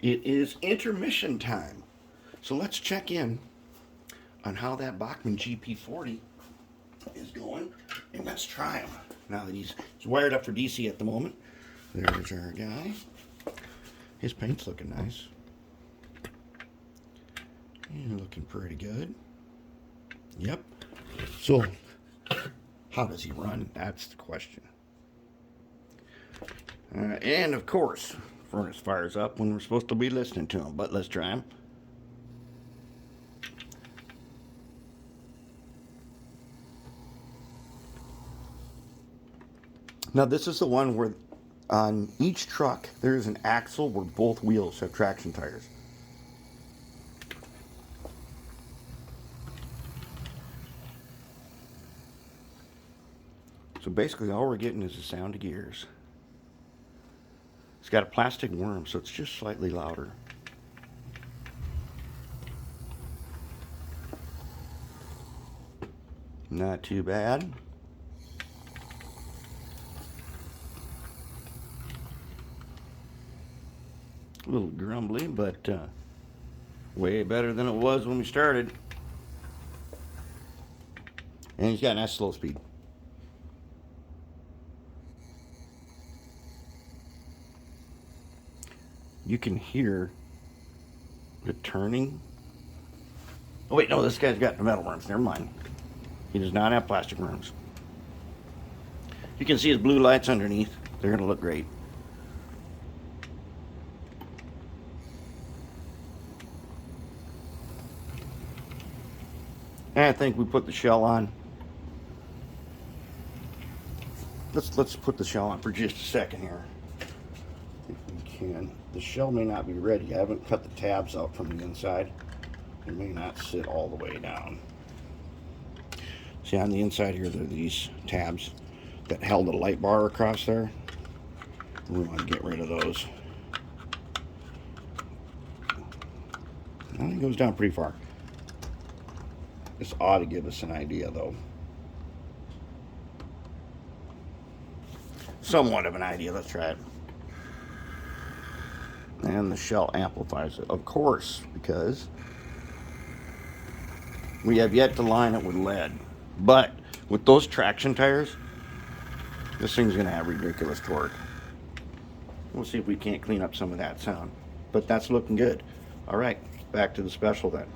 It is intermission time. So let's check in on how that Bachmann GP40 is going. And let's try him. Now that he's wired up for DC at the moment. There's our guy. His paint's looking nice. And looking pretty good. Yep. So, how does he run? That's the question. And of course, furnace fires up when we're supposed to be listening to him. But let's try him. Now this is the one where on each truck there's an axle where both wheels have traction tires. So basically all we're getting is the sound of gears. It's got a plastic worm, so it's just slightly louder. Not too bad. A little grumbly, but way better than it was when we started. And he's got a nice slow speed. You can hear the turning. Oh wait, no, this guy's got the metal worms. Never mind. He does not have plastic worms. You can see his blue lights underneath. They're going to look great. And I think we put the shell on. Let's put the shell on for just a second here. If we can. The shell may not be ready. I haven't cut the tabs out from the inside. It may not sit all the way down. See, on the inside here, there are these tabs that held a light bar across there. We want to get rid of those. I think it goes down pretty far. This ought to give us an idea, though. Somewhat of an idea. Let's try it. And the shell amplifies it, of course, because we have yet to line it with lead. But with those traction tires, this thing's going to have ridiculous torque. We'll see if we can't clean up some of that sound. But that's looking good. All right, back to the special then.